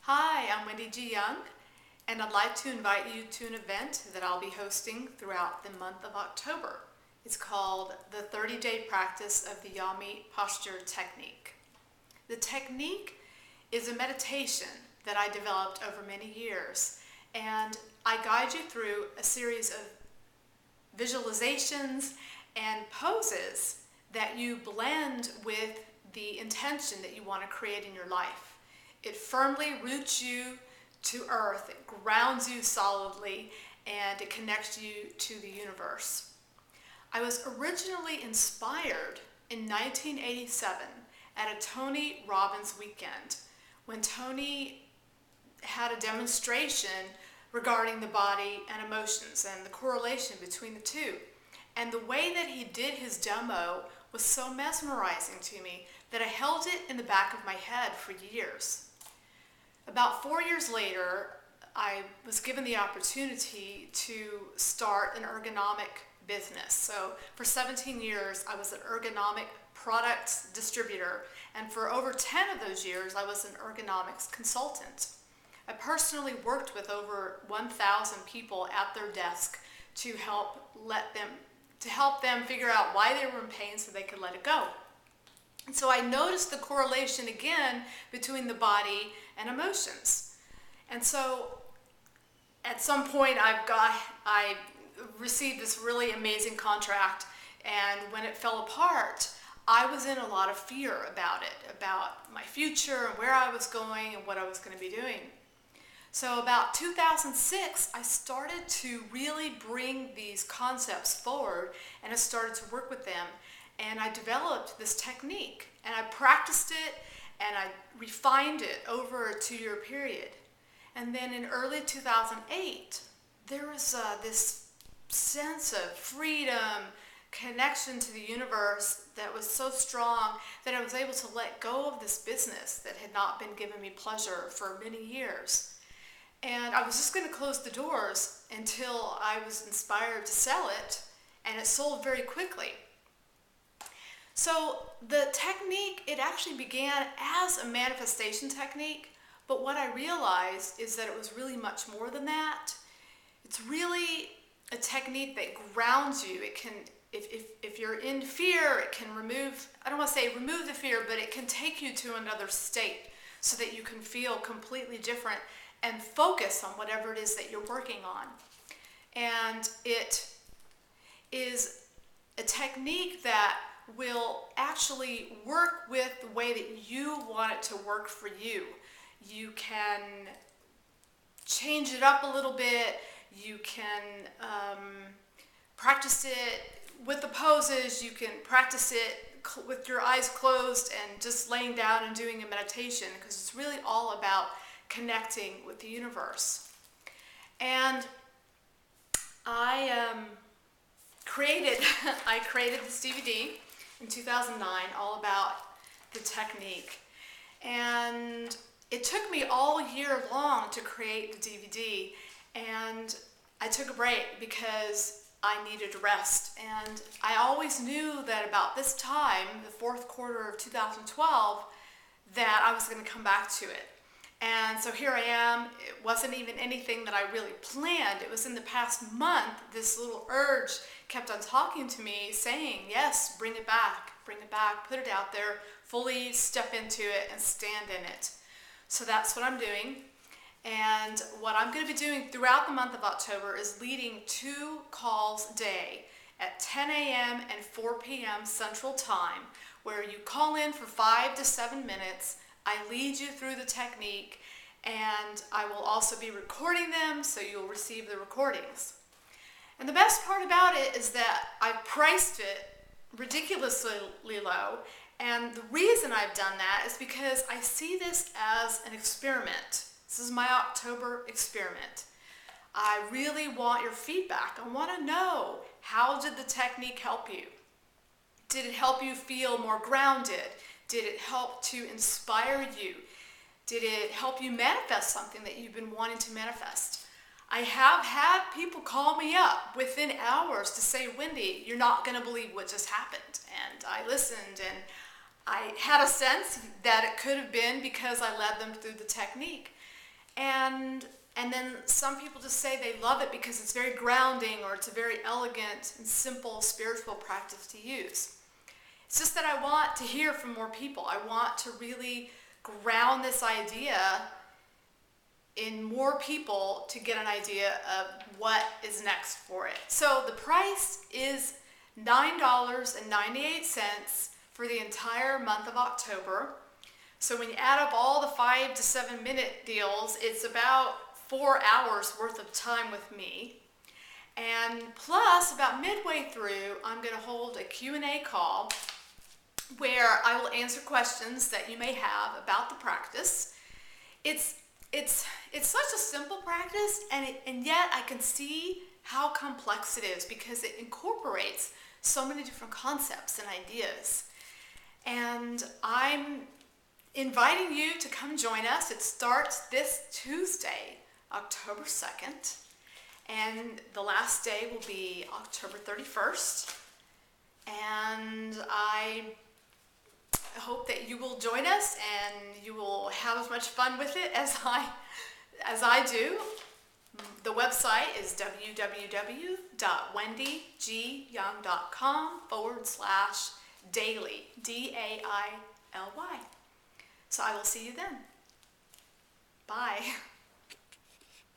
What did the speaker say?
Hi, I'm Wendy G. Young, and I'd like to invite you to an event that I'll be hosting throughout the month of October. It's called the 30-Day Practice of the Yahmit Posture Technique. The technique is a meditation that I developed over many years, and I guide you through a series of visualizations and poses that you blend with the intention that you want to create in your life. It firmly roots you to earth, it grounds you solidly, and it connects you to the universe. I was originally inspired in 1987 at a Tony Robbins weekend when Tony had a demonstration regarding the body and emotions and the correlation between the two. And the way that he did his demo was so mesmerizing to me that I held it in the back of my head for years. About 4 years later, I was given the opportunity to start an ergonomic business. So for 17 years, I was an ergonomic product distributor, and for over 10 of those years, I was an ergonomics consultant. I personally worked with over 1,000 people at their desk to help them figure out why they were in pain so they could let it go. And so I noticed the correlation again between the body and emotions. And so at some point I received this really amazing contract, and when it fell apart, I was in a lot of fear about it, about my future and where I was going and what I was going to be doing. So about 2006, I started to really bring these concepts forward, and I started to work with them. And I developed this technique, and I practiced it, and I refined it over a 2-year period. And then in early 2008, there was this sense of freedom, connection to the universe that was so strong that I was able to let go of this business that had not been giving me pleasure for many years. And I was just going to close the doors until I was inspired to sell it, and it sold very quickly. So the technique, it actually began as a manifestation technique, but what I realized is that it was really much more than that. It's really a technique that grounds you. It can, if you're in fear, it can remove, I don't want to say remove the fear, but it can take you to another state so that you can feel completely different and focus on whatever it is that you're working on. And it is a technique that will actually work with the way that you want it to work for you. You can change it up a little bit. You can practice it with the poses. You can practice it with your eyes closed and just laying down and doing a meditation, because it's really all about connecting with the universe. And I created this DVD in 2009 all about the technique, and it took me all year long to create the DVD, and I took a break because I needed rest. And I always knew that about this time, the fourth quarter of 2012, that I was going to come back to it. And so here I am. It wasn't even anything that I really planned. It was in the past month, this little urge kept on talking to me, saying, yes, bring it back, put it out there, fully step into it and stand in it. So that's what I'm doing. And what I'm going to be doing throughout the month of October is leading 2 calls a day at 10 a.m. and 4 p.m. Central Time, where you call in for 5 to 7 minutes. I lead you through the technique, and I will also be recording them, so you'll receive the recordings. And the best part about it is that I've priced it ridiculously low, and the reason I've done that is because I see this as an experiment. This is my October experiment. I really want your feedback. I want to know, how did the technique help you? Did it help you feel more grounded? Did it help to inspire you? Did it help you manifest something that you've been wanting to manifest? I have had people call me up within hours to say, Wendy, you're not going to believe what just happened. And I listened, and I had a sense that it could have been because I led them through the technique. And then some people just say they love it because it's very grounding, or it's a very elegant and simple spiritual practice to use. It's just that I want to hear from more people. I want to really ground this idea in more people to get an idea of what is next for it. So the price is $9.98 for the entire month of October. So when you add up all the 5 to 7 minute deals, it's about 4 hours worth of time with me. And plus, about midway through, I'm going to hold a Q&A call where I will answer questions that you may have about the practice. It's such a simple practice, and yet I can see how complex it is because it incorporates so many different concepts and ideas. And I'm inviting you to come join us. It starts this Tuesday, October 2nd, and the last day will be October 31st. And I hope that you will join us and you will have as much fun with it as I do. The website is www.wendyGyoung.com/daily, DAILY. So I will see you then. Bye.